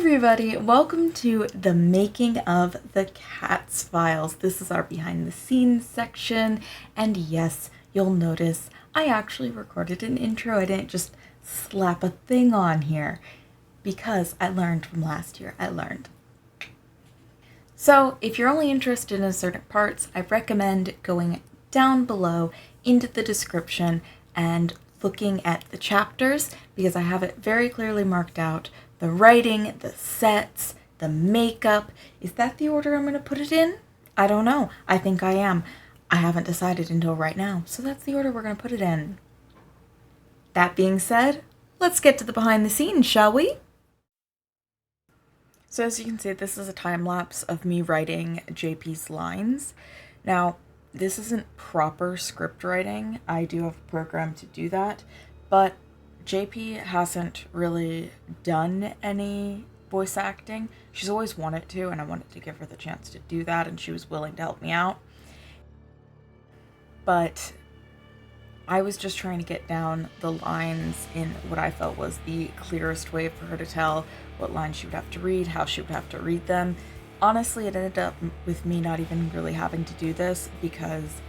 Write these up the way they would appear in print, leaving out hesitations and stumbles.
everybody, welcome to the making of the Katz Files. This is our behind the scenes section, and yes, you'll notice I actually recorded an intro. I didn't just slap a thing on here because I learned from last year. So if you're only interested in certain parts, I recommend going down below into the description and looking at the chapters because I have it very clearly marked out. The writing, the sets, the makeup. Is that the order I'm going to put it in? I don't know. I think I am. I haven't decided until right now, so that's the order we're going to put it in. That being said, let's get to the behind the scenes, shall we? So as you can see, this is a time lapse of me writing JP's lines. Now, this isn't proper script writing. I do have a program to do that, but JP hasn't really done any voice acting. She's always wanted to, and I wanted to give her the chance to do that, and she was willing to help me out. But I was just trying to get down the lines in what I felt was the clearest way for her to tell what lines she would have to read, how she would have to read them. Honestly, it ended up with me not even really having to do this because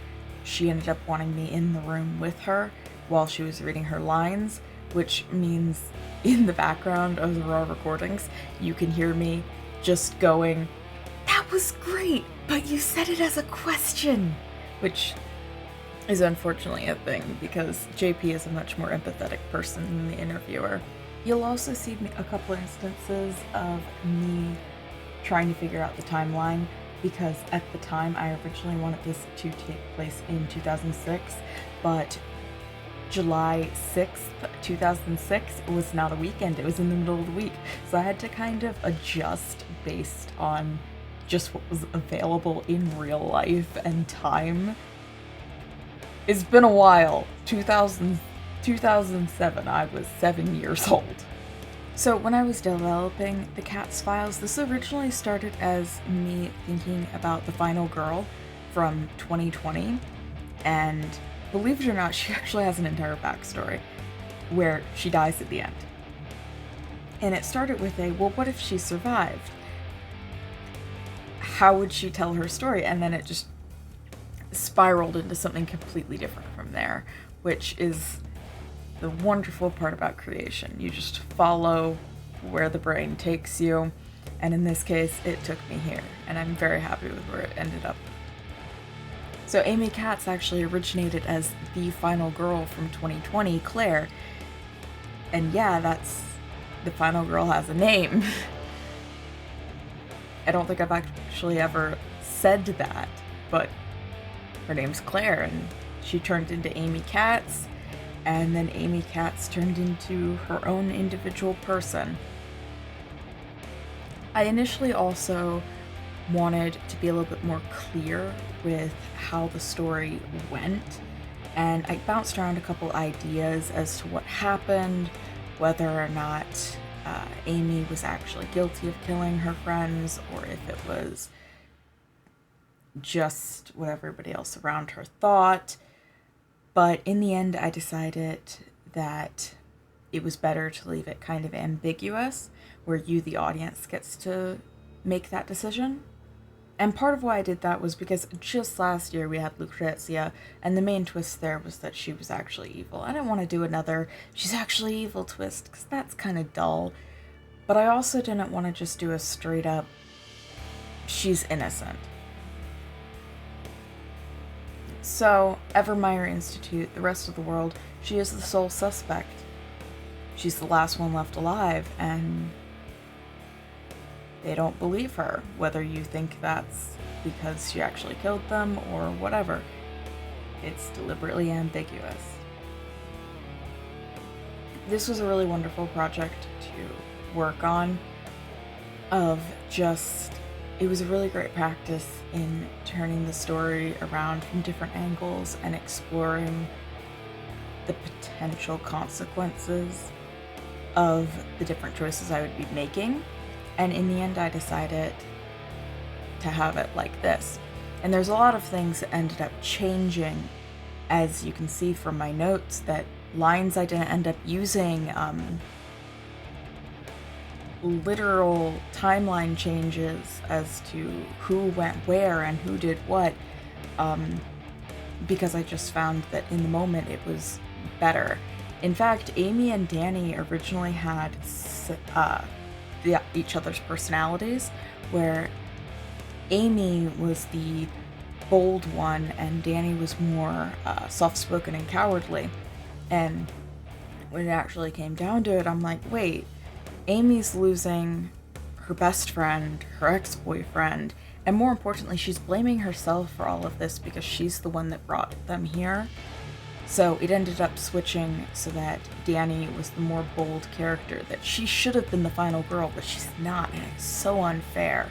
she ended up wanting me in the room with her while she was reading her lines, which means in the background of the raw recordings, you can hear me just going, "That was great, but you said it as a question," which is unfortunately a thing because JP is a much more empathetic person than the interviewer. You'll also see a couple instances of me trying to figure out the timeline because at the time I originally wanted this to take place in 2006, but July 6th, 2006 was not a weekend, it was in the middle of the week. So I had to kind of adjust based on just what was available in real life and time. It's been a while. 2007, I was 7 years old. So when I was developing the Katz Files, this originally started as me thinking about the final girl from 2020, and believe it or not, she actually has an entire backstory where she dies at the end. And it started with well, what if she survived? How would she tell her story? And then it just spiraled into something completely different from there, which is the wonderful part about creation. You just follow where the brain takes you, and in this case, it took me here, and I'm very happy with where it ended up. So Amy Katz actually originated as the final girl from 2020, Claire. And yeah, that's the final girl has a name. I don't think I've actually ever said that, but her name's Claire, and she turned into Amy Katz, and then Amy Katz turned into her own individual person. I initially also wanted to be a little bit more clear with how the story went, and I bounced around a couple ideas as to what happened, whether or not Amy was actually guilty of killing her friends, or if it was just what everybody else around her thought. But in the end, I decided that it was better to leave it kind of ambiguous, where you, the audience, gets to make that decision. And part of why I did that was because just last year we had Lucrezia, and the main twist there was that she was actually evil. I didn't want to do another she's actually evil twist, because that's kind of dull. But I also didn't want to just do a straight up she's innocent. So, Evermeyer Institute, the rest of the world, she is the sole suspect. She's the last one left alive, and they don't believe her, whether you think that's because she actually killed them or whatever. It's deliberately ambiguous. This was a really wonderful project to work on, it was a really great practice in turning the story around from different angles and exploring the potential consequences of the different choices I would be making. And in the end, I decided to have it like this. And there's a lot of things that ended up changing, as you can see from my notes, that lines I didn't end up using literal timeline changes as to who went where and who did what, because I just found that in the moment it was better. In fact, Amy and Danny originally had each other's personalities, where Amy was the bold one and Danny was more soft-spoken and cowardly. And when it actually came down to it, I'm like, wait, Amy's losing her best friend, her ex-boyfriend, and more importantly, she's blaming herself for all of this because she's the one that brought them here. So it ended up switching so that Danny was the more bold character, that she should have been the final girl, but she's not, and it's so unfair.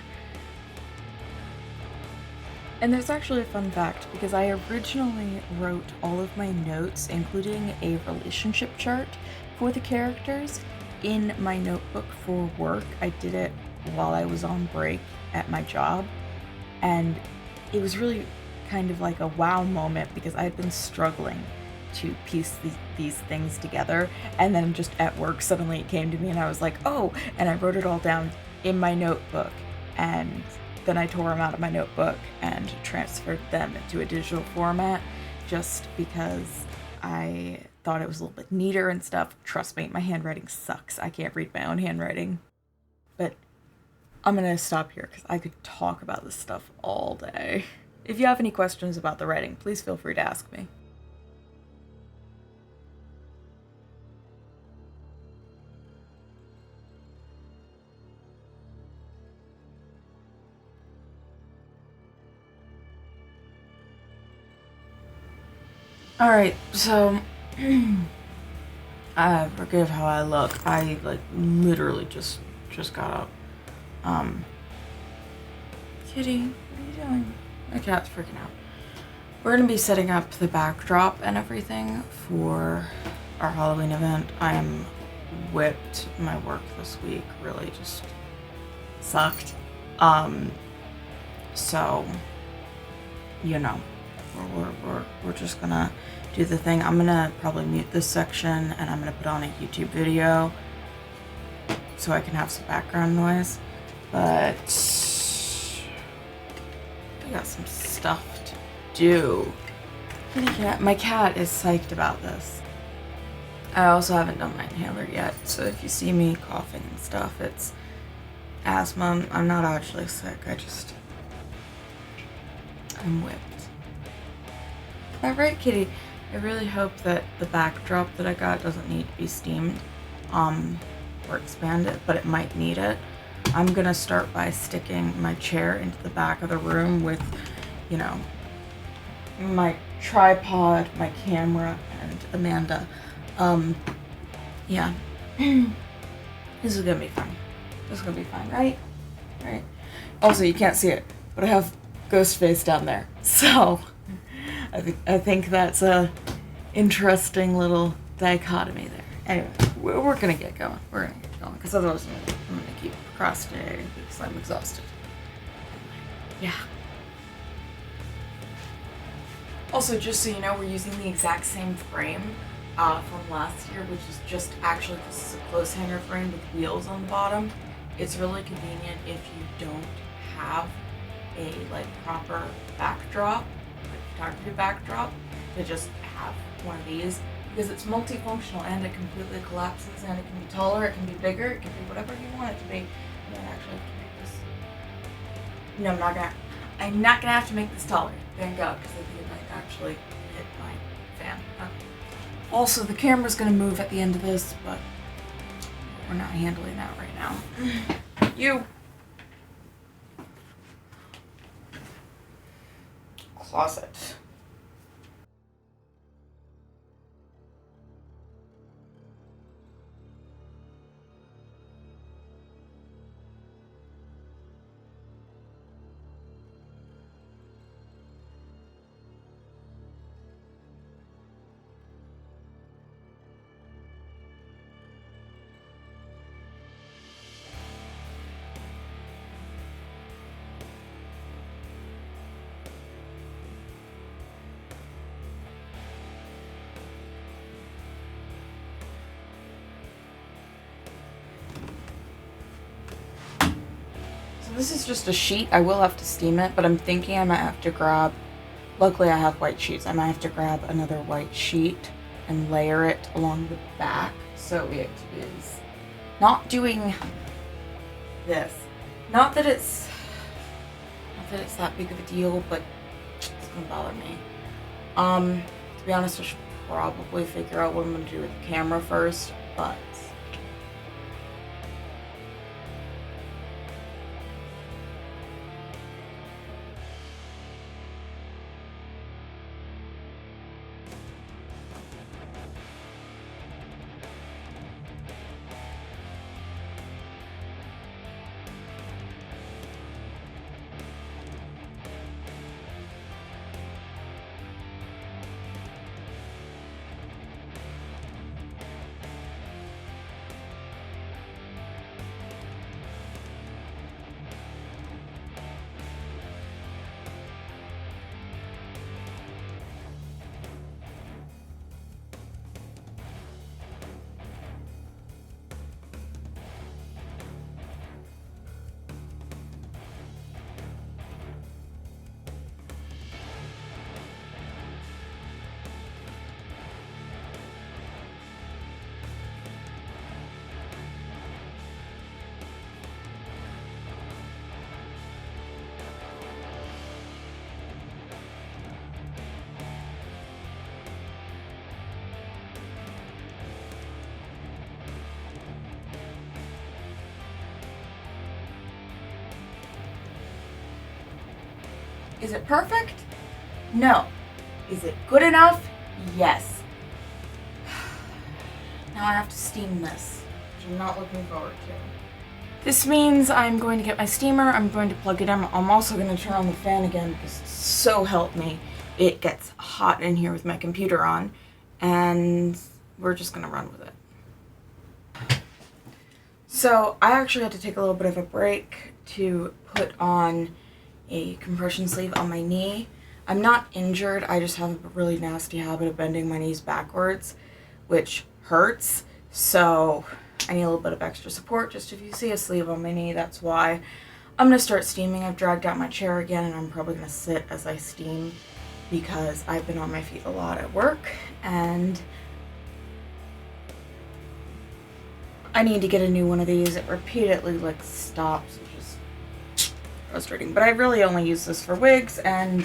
And there's actually a fun fact, because I originally wrote all of my notes, including a relationship chart for the characters, in my notebook for work. I did it while I was on break at my job, and it was really kind of like a wow moment, because I had been struggling to piece these things together, and then just at work suddenly it came to me and I was like, oh, and I wrote it all down in my notebook, and then I tore them out of my notebook and transferred them into a digital format just because I thought it was a little bit neater and stuff. Trust me, my handwriting sucks. I can't read my own handwriting. But I'm gonna stop here because I could talk about this stuff all day. If you have any questions about the writing, please feel free to ask me. Alright, so forgive how I look. I literally just got up. Kitty, what are you doing? My cat's freaking out. We're gonna be setting up the backdrop and everything for our Halloween event. I am whipped. My work this week really just sucked. So you know, we're just gonna do the thing. I'm gonna probably mute this section and I'm gonna put on a YouTube video so I can have some background noise. But I got some stuff to do. My cat is psyched about this. I also haven't done my inhaler yet, so if you see me coughing and stuff, it's asthma. I'm not actually sick, I'm whipped. Alright, kitty. I really hope that the backdrop that I got doesn't need to be steamed or expanded, but it might need it. I'm gonna start by sticking my chair into the back of the room with, you know, my tripod, my camera, and Amanda. Yeah. This is gonna be fun. This is gonna be fun, right? Right. Also, you can't see it, but I have Ghostface down there, so I think that's a interesting little dichotomy there. Anyway, we're gonna get going. We're gonna get going, because otherwise I'm gonna keep procrastinating because I'm exhausted. Yeah. Also, just so you know, we're using the exact same frame from last year, which is just actually, this is a clothes hanger frame with wheels on the bottom. It's really convenient if you don't have a proper backdrop, photography backdrop, to just have one of these, because it's multifunctional and it completely collapses, and it can be taller, it can be bigger, it can be whatever you want it to be. I might actually have to make this. No, I'm not gonna have to make this taller. Thank God, because I think it might actually hit my fan. Okay. Also, the camera's gonna move at the end of this, but we're not handling that right now. You. Closet. this is just a sheet. I will have to steam it, but I'm thinking I might have to grab, luckily I have white sheets, I might have to grab another white sheet and layer it along the back so it is not doing this. Not that it's that big of a deal, but it's gonna bother me. To be honest, I should probably figure out what I'm gonna do with the camera first, but is it perfect? No. Is it good enough? Yes. Now I have to steam this, which I'm not looking forward to. This means I'm going to get my steamer, I'm going to plug it in. I'm also going to turn on the fan again because so help me, it gets hot in here with my computer on, and we're just going to run with it. So I actually had to take a little bit of a break to put on a compression sleeve on my knee. I'm not injured, I just have a really nasty habit of bending my knees backwards, which hurts, so I need a little bit of extra support. Just if you see a sleeve on my knee, that's why. I'm going to start steaming. I've dragged out my chair again, and I'm probably going to sit as I steam because I've been on my feet a lot at work, and I need to get a new one of these. It repeatedly stops, which is frustrating, but I really only use this for wigs and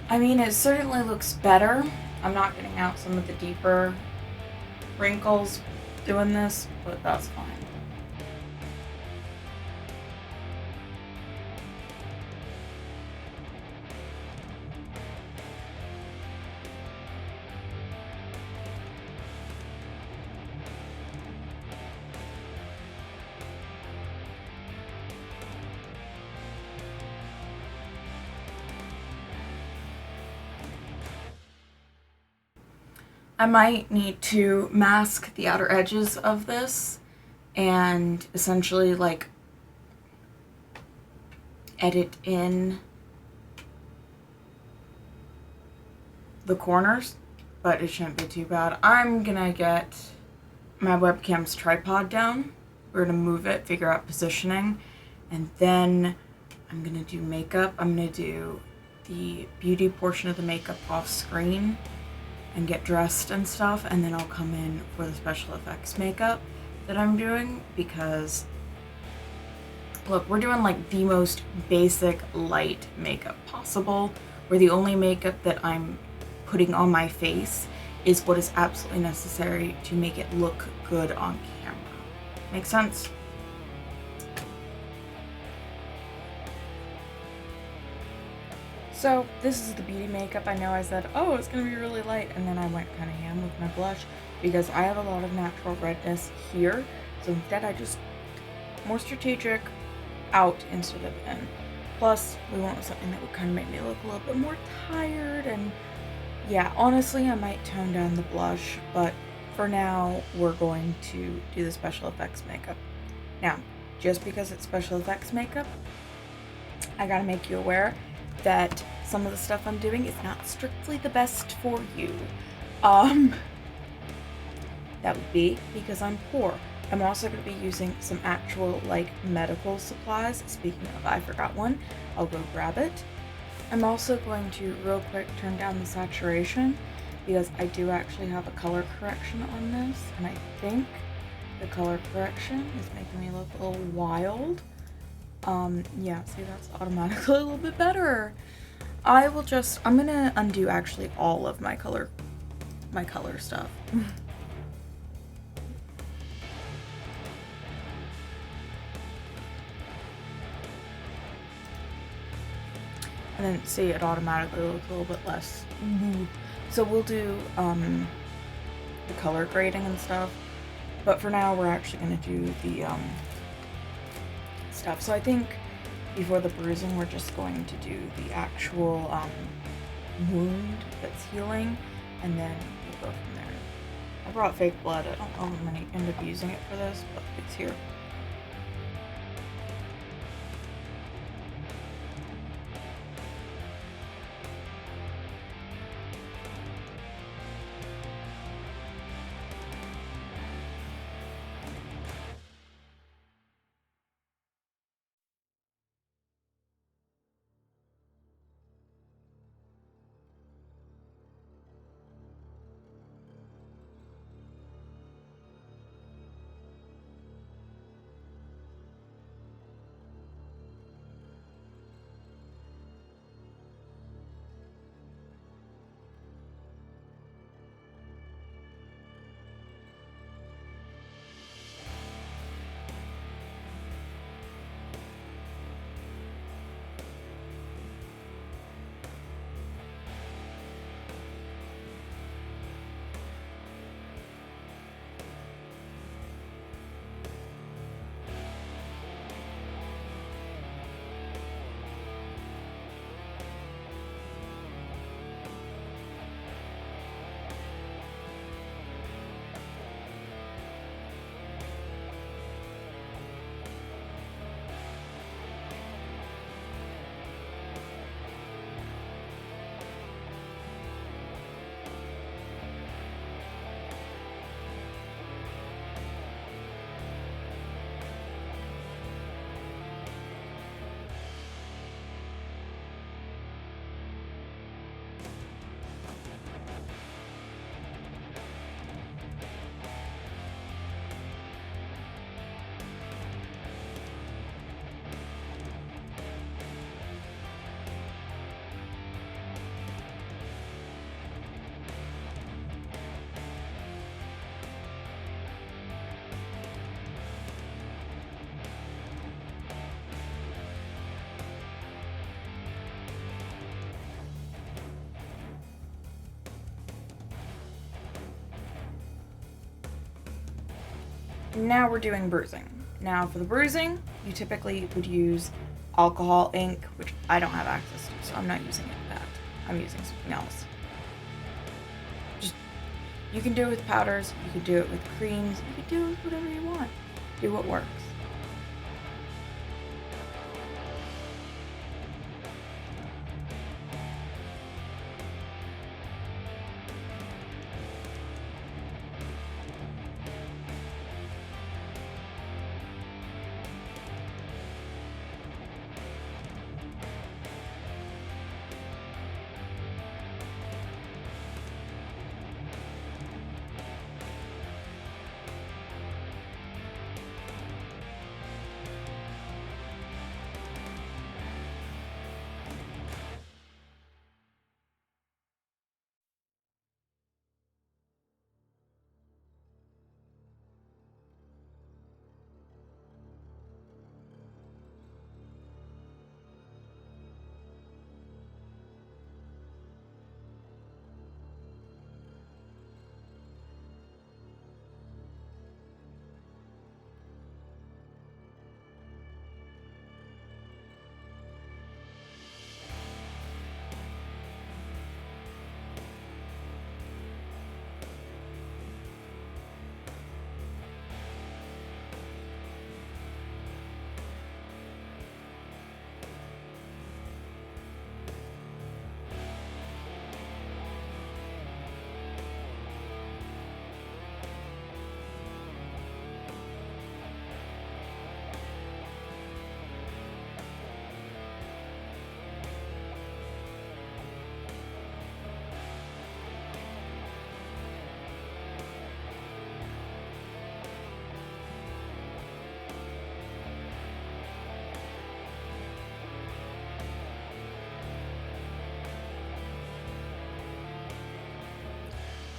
I mean, it certainly looks better. I'm not getting out some of the deeper wrinkles doing this, but that's fine. I might need to mask the outer edges of this and essentially like edit in the corners, but it shouldn't be too bad. I'm gonna get my webcam's tripod down. We're gonna move it, figure out positioning, and then I'm gonna do makeup. I'm gonna do the beauty portion of the makeup off screen and get dressed and stuff, and then I'll come in for the special effects makeup that I'm doing, because look, we're doing like the most basic light makeup possible, where the only makeup that I'm putting on my face is what is absolutely necessary to make it look good on camera. Make sense? So this is the beauty makeup. I know I said, oh, it's gonna be really light, and then I went kind of ham with my blush because I have a lot of natural redness here. So instead I just more strategic, out instead of in. Plus, we want something that would kind of make me look a little bit more tired, and yeah, honestly, I might tone down the blush, but for now, we're going to do the special effects makeup. Now, just because it's special effects makeup, I gotta make you aware that some of the stuff I'm doing is not strictly the best for you. That would be because I'm poor. I'm also going to be using some actual, like, medical supplies. Speaking of, I forgot one. I'll go grab it. I'm also going to, real quick, turn down the saturation because I do actually have a color correction on this, and I think the color correction is making me look a little wild. Yeah, see, that's automatically a little bit better. I'm gonna undo actually all of my color stuff. And then see, it automatically looks a little bit less. So we'll do the color grading and stuff, but for now we're actually going to do the stuff. So I think before the bruising we're just going to do the actual wound that's healing, and then we'll go from there. I brought fake blood. I don't know if I'm going to end up using it for this, but it's here. Now we're doing bruising. Now for the bruising, you typically would use alcohol ink, which I don't have access to, so I'm not using that. I'm using something else. You can do it with powders, you can do it with creams, you can do it with whatever you want. Do what works.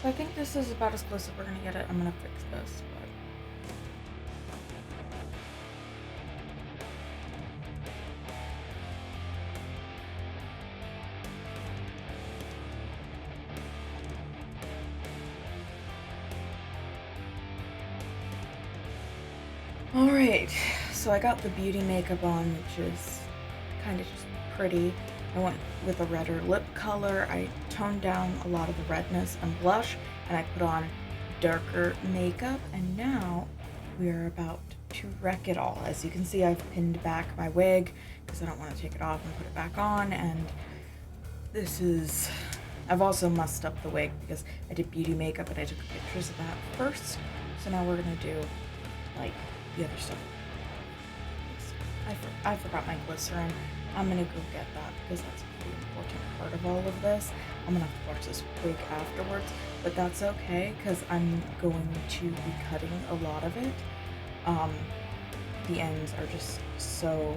So I think this is about as close as we're gonna get it. I'm gonna fix this, but... Alright, so I got the beauty makeup on, which is kind of just pretty. I went with a redder lip color. I toned down a lot of the redness and blush, and I put on darker makeup, and now we are about to wreck it all. As you can see, I've pinned back my wig because I don't want to take it off and put it back on, and this is... I've also mussed up the wig because I did beauty makeup and I took pictures of that first, so now we're gonna do like the other stuff. I forgot my glycerin. I'm gonna go get that because that's a pretty important part of all of this. I'm gonna have to watch this wig afterwards, but that's okay because I'm going to be cutting a lot of it. The ends are just so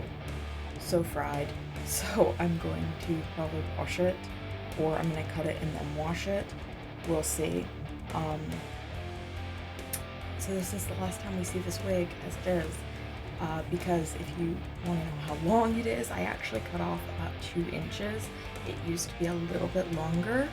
fried, so I'm going to probably wash it, or I'm gonna cut it and then wash it. We'll see. So this is the last time we see this wig as it is. Because if you want to know how long it is, I actually cut off about 2 inches. It used to be a little bit longer.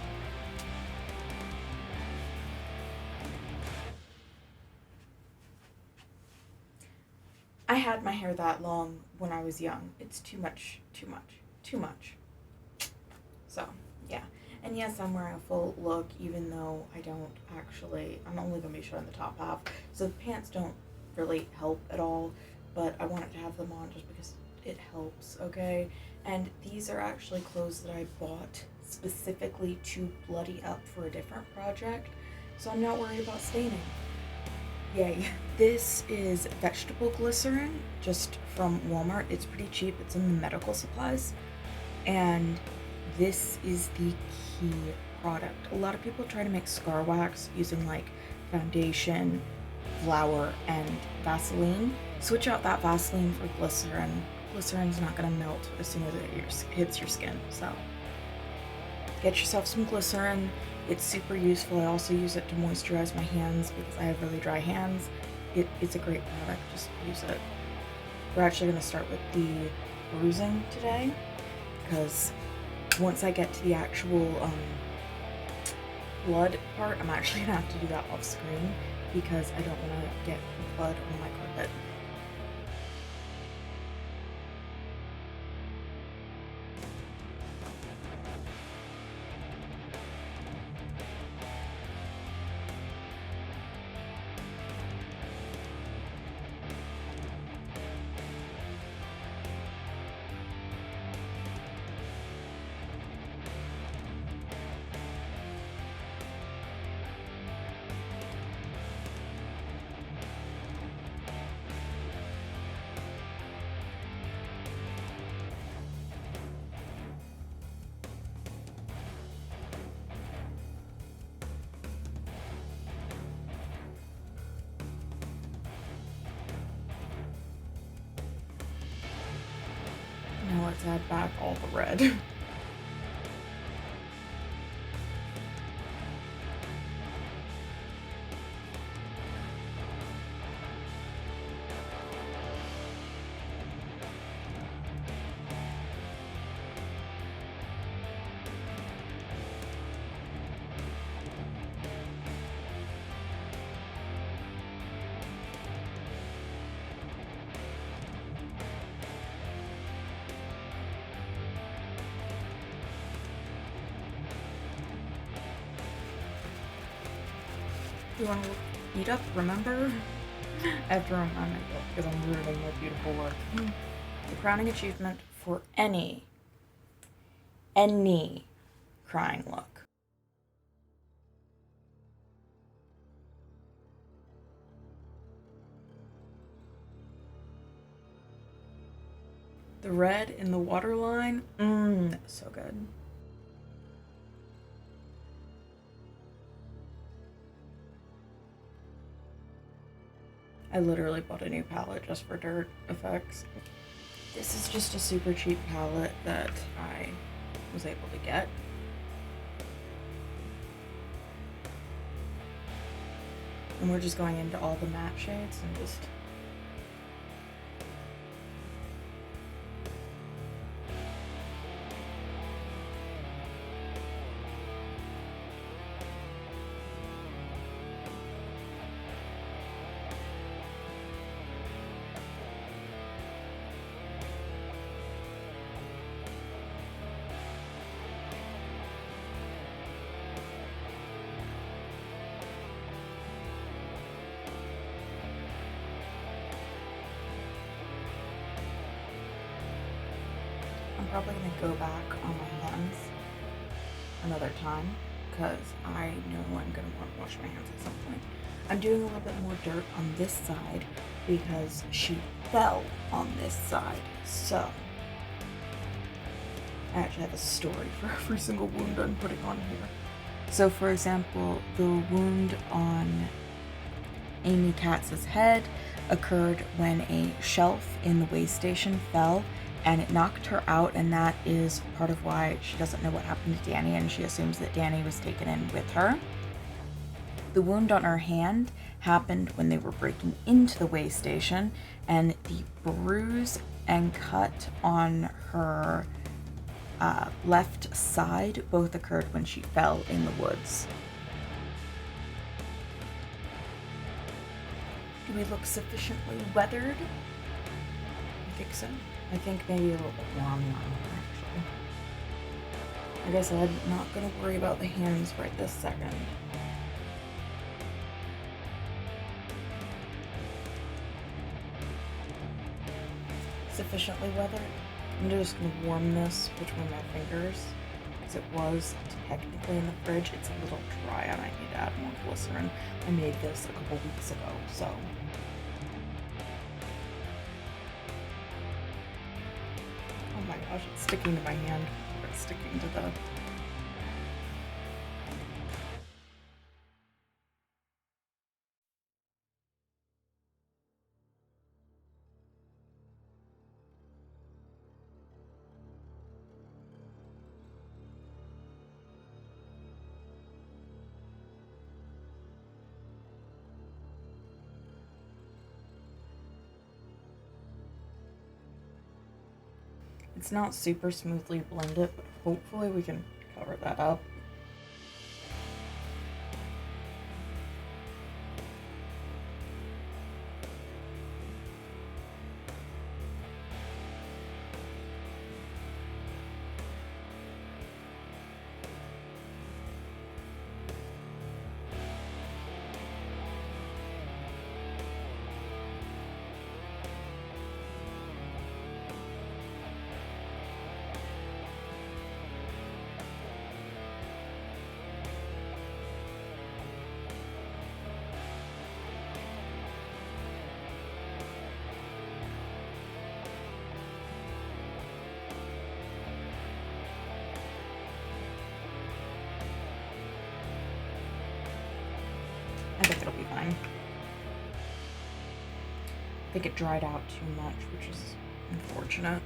I had my hair that long when I was young. It's too much. So, yeah. And yes, I'm wearing a full look, even though I'm only going to be showing the top half. So the pants don't really help at all. But I wanted to have them on just because it helps, okay? And these are actually clothes that I bought specifically to bloody up for a different project, so I'm not worried about staining. Yay. This is vegetable glycerin, just from Walmart. It's pretty cheap. It's in the medical supplies. And this is the key product. A lot of people try to make scar wax using like foundation, flour, and Vaseline. Switch out that Vaseline for glycerin. Glycerin's not gonna melt as soon as it hits your skin, so get yourself some glycerin. It's super useful. I also use it to moisturize my hands because I have really dry hands. It's a great product, just use it. We're actually gonna start with the bruising today because once I get to the actual blood part, I'm actually gonna have to do that off screen because I don't want to get blood on my carpet. let's add back all the red. You want to look beat up, remember? I have to remind myself because I'm ruining my beautiful work. The crowning achievement for any crying look. The red in the waterline, so good. I literally bought a new palette just for dirt effects. This is just a super cheap palette that I was able to get. And we're just going into all the matte shades and just... I'm probably going to go back on my hands another time because I know I'm going to want to wash my hands at some point. I'm doing a little bit more dirt on this side because she fell on this side. So I actually have a story for every single wound I'm putting on here. So for example, the wound on Amy Katz's head occurred when a shelf in the weigh station fell and it knocked her out, and that is part of why she doesn't know what happened to Danny and she assumes that Danny was taken in with her. The wound on her hand happened when they were breaking into the weigh station, and the bruise and cut on her left side both occurred when she fell in the woods. Do we look sufficiently weathered? I think so. I think maybe a little bit more on the armor, actually. Like I said, not gonna worry about the hands right this second. Sufficiently weathered. I'm just gonna warm this between my fingers because it was technically in the fridge. It's a little dry and I need to add more glycerin. I made this a couple weeks ago, so. Oh my gosh, it's sticking to my hand. It's sticking to the... It's not super smoothly blended, but hopefully we can cover that up. I think it'll be fine. I think it dried out too much, which is unfortunate.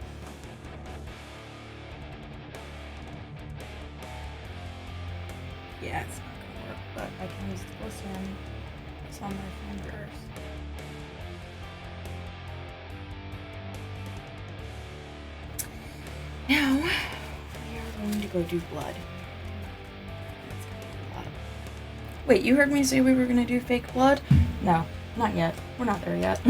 Yeah, it's not gonna work, but I can use the glycerin. It's on my fingers. Now, we are going to go do blood. Wait, you heard me say we were gonna do fake blood? No, not yet. We're not there yet.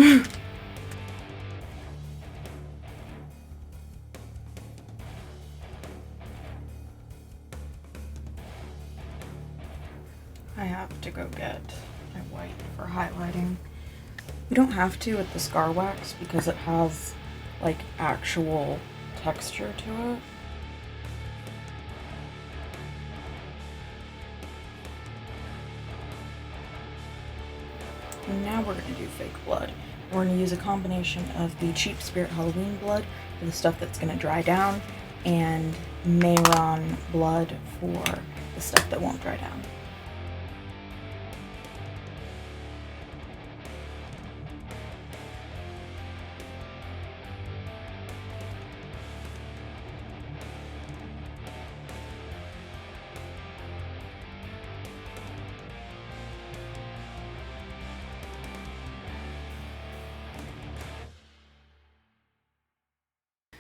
I have to go get my white for highlighting. You don't have to with the scar wax because it has like actual texture to it. And now we're going to do fake blood. We're going to use a combination of the Cheap Spirit Halloween blood for the stuff that's going to dry down, and Mayron blood for the stuff that won't dry down.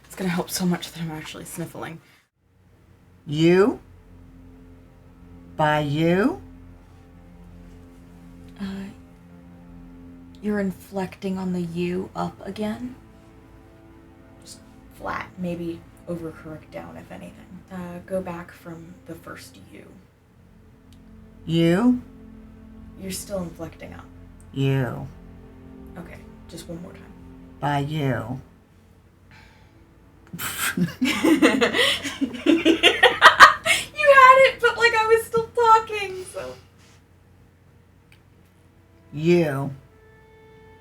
It's gonna help so much that I'm actually sniffling. You? By you? You're inflecting on the U up again. Just flat, maybe overcorrect down if anything. Go back from the first U. You? You're still inflecting up. You. Okay, just one more time. By you. You had it, but like I was still talking, so. You.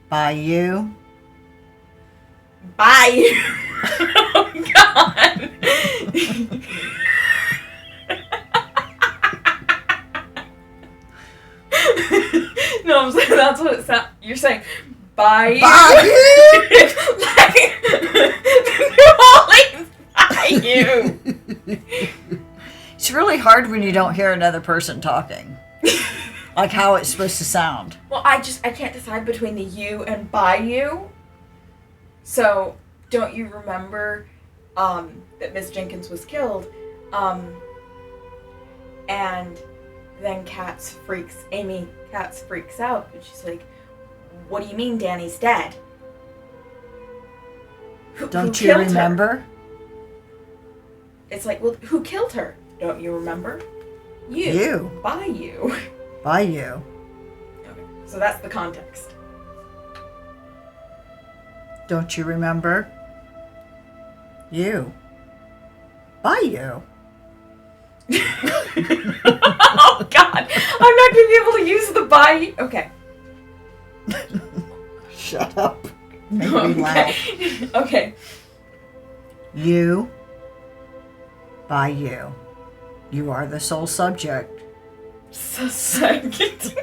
By you. By you. Oh God. No, I'm saying that's what it sounds. You're saying by you. By you. Like New Orleans by you. It's really hard when you don't hear another person talking. Like how it's supposed to sound. Well, I can't decide between the you and by you. So, don't you remember that Miss Jenkins was killed? And then Amy Katz freaks out, and she's like, "What do you mean Danny's dead? Don't you remember? Her? It's like, well, who killed her? Don't you remember? You. By you. By you. Okay, so that's the context. Don't you remember? You. By you. Oh God, I'm not gonna be able to use the by you. Okay. Shut up. Make me laugh. Okay. You. By you. You are the sole subject. Second. See,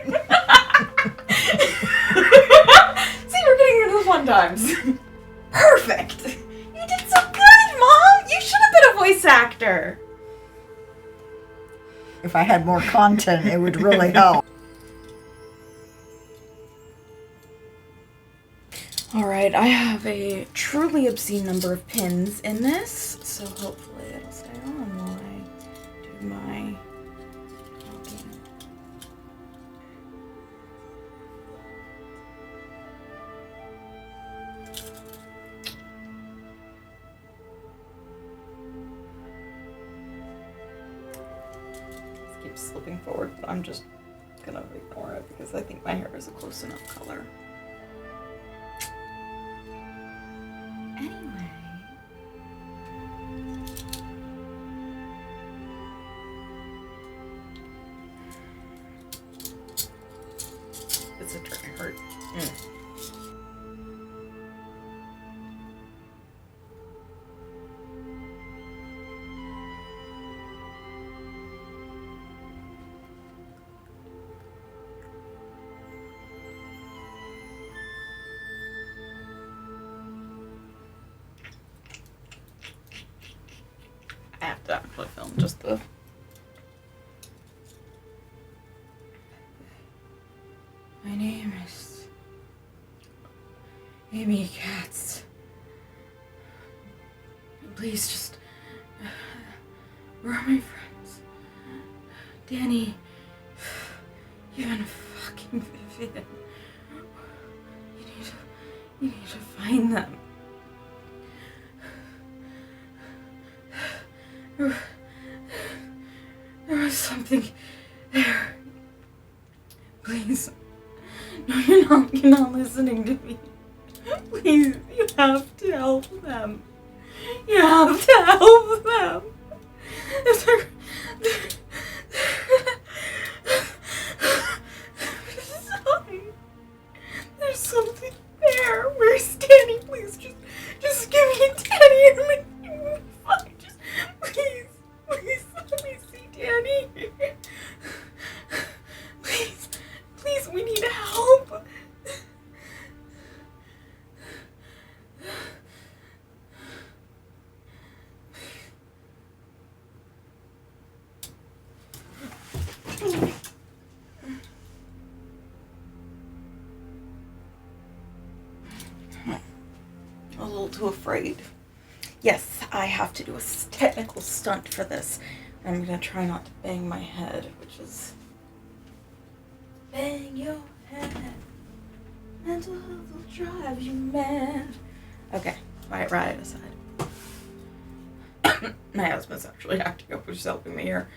we're getting rid of the fun times. Perfect. You did so good, Mom. You should have been a voice actor. If I had more content, it would really help. Alright, I have a truly obscene number of pins in this, so hopefully it'll stay on while I do my talking. This keeps slipping forward, but I'm just gonna ignore it because I think my hair is a close enough color. Anyway. It's a trigger hurt. I have to actually film just the My name is Amy Katz. Please just... Where are my friends? Danny, even fucking Vivian. You need to find them. There was something there. Please. No, you're not listening to me. Please, you have to help them. You have to help them. There's something there. Where's Danny? Please, just give me Danny and make me fine. Just, please, let me see Danny. Please, we need help. A little too afraid. Yes, I have to do a technical stunt for this. I'm gonna try not to bang my head, which is... Bang your head. Mental health will drive you mad. Okay, right aside. My husband's actually acting up, which is helping me here.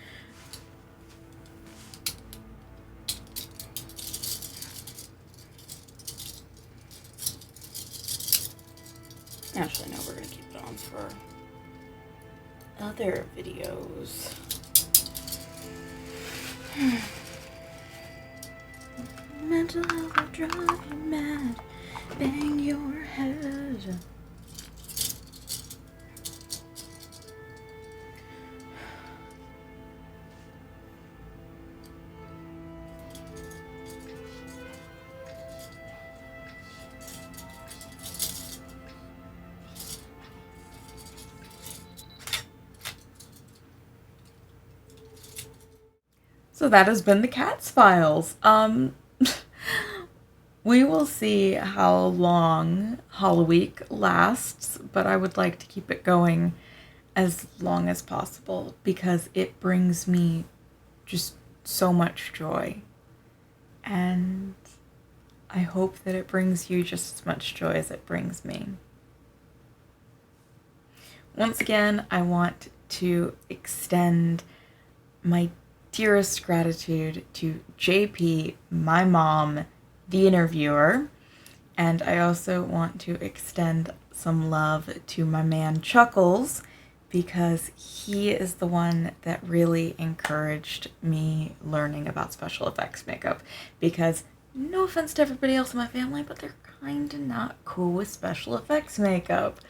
Actually, no, we're gonna keep it on for other videos. Mental health will drive you mad. Bang your head. So that has been the Katz Files. We will see how long Halloweek lasts, but I would like to keep it going as long as possible because it brings me just so much joy. And I hope that it brings you just as much joy as it brings me. Once again, I want to extend my dearest gratitude to JP, my mom, the interviewer, and I also want to extend some love to my man Chuckles because he is the one that really encouraged me learning about special effects makeup because no offense to everybody else in my family, but they're kind of not cool with special effects makeup.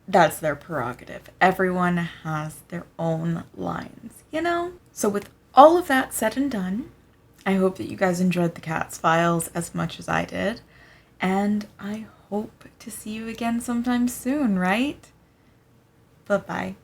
That's their prerogative. Everyone has their own lines, you know? So with all of that said and done, I hope that you guys enjoyed the Katz Files as much as I did. And I hope to see you again sometime soon, right? Bye-bye.